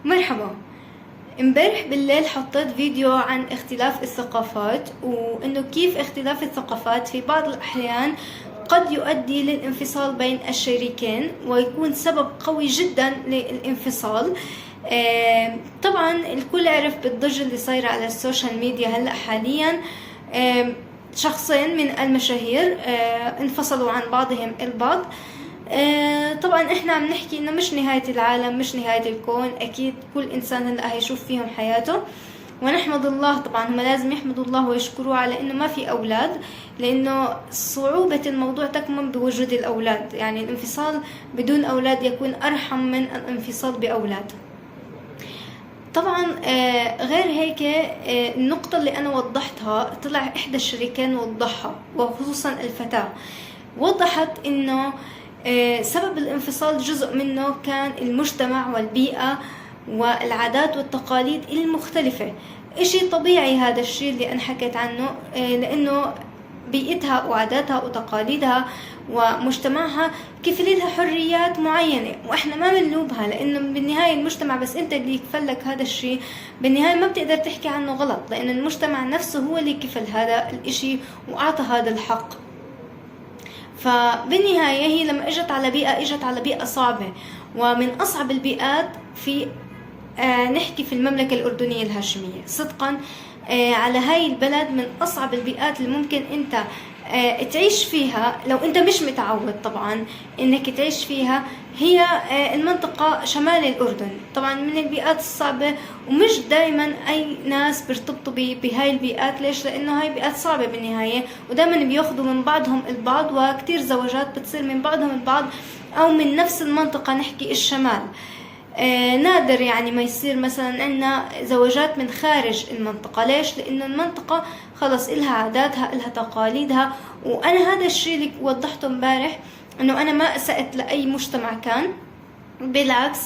مرحبا. امبارح بالليل حطيت فيديو عن اختلاف الثقافات، وانه كيف اختلاف الثقافات في بعض الاحيان قد يؤدي للانفصال بين الشريكين ويكون سبب قوي جدا للانفصال. طبعا الكل عرف بالضجة اللي صايرة على السوشيال ميديا هلأ حاليا. شخصين من المشاهير انفصلوا عن بعضهم البعض. طبعا احنا عم نحكي انه مش نهاية العالم، مش نهاية الكون، اكيد كل انسان هلأ هيشوف فيهم حياته، ونحمد الله. طبعا هم لازم يحمدوا الله ويشكروه على انه ما في اولاد، لانه صعوبة الموضوع تكمن بوجود الاولاد. يعني الانفصال بدون اولاد يكون ارحم من الانفصال باولاد. طبعا غير هيك، النقطة اللي أنا وضحتها طلع إحدى الشريكين وضحها، وخصوصا الفتاة وضحت إنه سبب الانفصال جزء منه كان المجتمع والبيئة والعادات والتقاليد المختلفة. إشي طبيعي هذا الشيء اللي أنا حكيت عنه، لأنه بيئتها وعاداتها وتقاليدها ومجتمعها كيف لها حريات معينة، وإحنا ما بنلومها، لأنه بالنهاية المجتمع بس أنت اللي يكفلك هذا الشيء. بالنهاية ما بتقدر تحكي عنه غلط، لأن المجتمع نفسه هو اللي كفل هذا الإشي وأعطى هذا الحق. فبالنهاية هي لما اجت على بيئة صعبة، ومن أصعب البيئات في نحكي في المملكة الأردنية الهاشمية صدقا. على هاي البلد من أصعب البيئات اللي ممكن أنت تعيش فيها لو أنت مش متعود طبعا أنك تعيش فيها، هي المنطقة شمال الأردن. طبعا من البيئات الصعبة، ومش دايما أي ناس بيرتبطوا بهاي البيئات. ليش؟ لأنه هاي بيئات صعبة بالنهاية، ودايما بياخدوا من بعضهم البعض، وكتير زواجات بتصير من بعضهم البعض أو من نفس المنطقة، نحكي الشمال. نادر يعني ما يصير مثلا عندنا زواجات من خارج المنطقة. ليش؟ لأنه المنطقة خلص إلها عاداتها، إلها تقاليدها. وأنا هذا الشيء اللي وضحته امبارح، إنه أنا ما أسأت لأي مجتمع كان، بالعكس.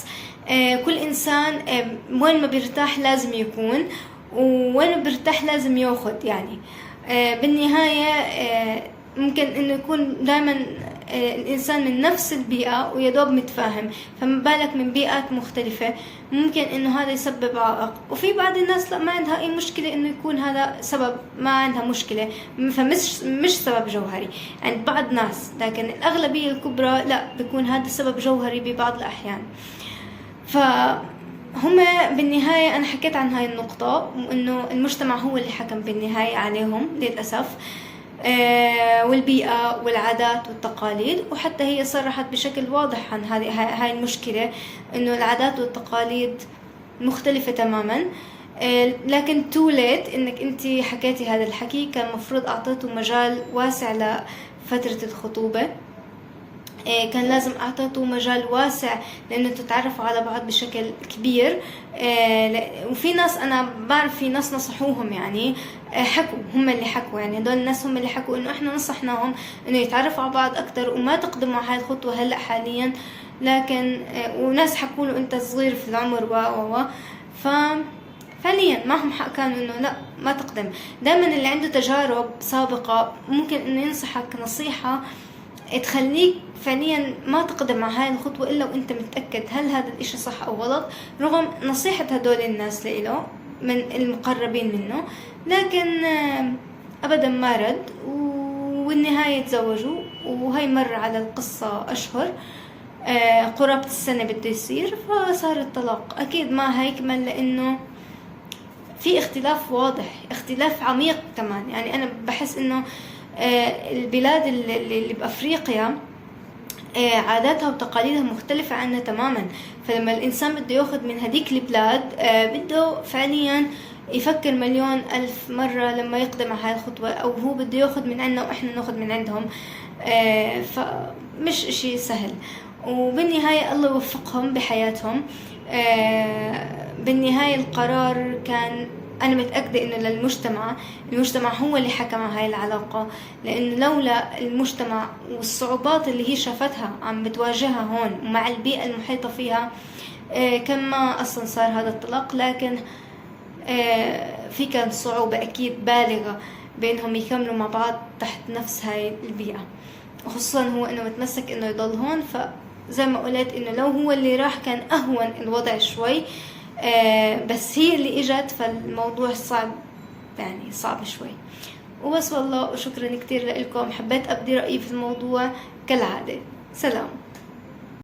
كل إنسان وين ما بيرتاح لازم يكون، ووين ما بيرتاح لازم ياخد. يعني بالنهاية ممكن إنه يكون دائما الإنسان من نفس البيئة ويدوب متفاهم، فما بالك من بيئات مختلفة، ممكن إنه هذا يسبب عائق. وفي بعض الناس لا، ما عندها أي مشكلة إنه يكون هذا سبب، ما عندها مشكلة، مش سبب جوهري عند بعض ناس، لكن الأغلبية الكبرى لا، بيكون هذا سبب جوهري ببعض الأحيان. فهم بالنهاية أنا حكيت عن هاي النقطة، وإنه المجتمع هو اللي حكم بالنهاية عليهم للأسف، والبيئة والعادات والتقاليد. وحتى هي صرحت بشكل واضح عن هاي المشكلة، إنه العادات والتقاليد مختلفة تماما. لكن too late إنك أنت حكيتي هذا الحكي، كان مفروض أعطيته مجال واسع لفترة الخطوبة. كان لازم أعطيته مجال واسع لأنه تتعرفوا على بعض بشكل كبير. وفي ناس أنا بعرف، في ناس نصحوهم، يعني حكوا، هم اللي حكوا، يعني هدول الناس هم اللي حكوا إنه إحنا نصحناهم إنه يتعرفوا على بعض أكتر وما تقدموا على هاي الخطوة هلأ حاليا. لكن وناس حكوا له أنت صغير في العمر فعليا معهم حق، كانوا إنه لا، ما تقدم. دائما اللي عنده تجارب سابقة ممكن إنه ينصحك نصيحة تخليك فعليا ما تقدم على هاي الخطوة إلا وإنت متأكد هل هذا الإشي صح أو غلط، رغم نصيحة هدول الناس له من المقربين منه. لكن أبدا ما رد، والنهاية تزوجوا. وهي مر على القصة أشهر، قرابة السنة بده يصير، فصار الطلاق. أكيد ما هيكمل، لأنه في اختلاف واضح، اختلاف عميق كمان. يعني أنا بحس إنه البلاد اللي بأفريقيا عاداتها وتقاليدها مختلفة عنا تماما. فلما الإنسان بده ياخد من هديك البلاد بده فعليا يفكر مليون ألف مرة لما يقدم على هاي الخطوة، أو هو بده ياخد من عنا وإحنا ناخد من عندهم. فمش إشي سهل، وبالنهاية الله يوفقهم بحياتهم. بالنهاية القرار كان، أنا متأكدة إنه المجتمع هو اللي حكم على هاي العلاقة، لأنه لولا المجتمع والصعوبات اللي هي شافتها عم بتواجهها هون ومع البيئة المحيطة فيها، كان ما أصلا صار هذا الطلاق. لكن في كان صعوبة أكيد بالغة بينهم يكملوا مع بعض تحت نفس هاي البيئة، وخصوصا هو إنه متمسك إنه يضل هون. فزي ما قلت إنه لو هو اللي راح كان أهون الوضع شوي، بس هي اللي اجت، فالموضوع صعب، يعني صعب شوي. وبس والله، وشكرا كتير لكم. حبيت أبدي رأيي في الموضوع كالعادة. سلام.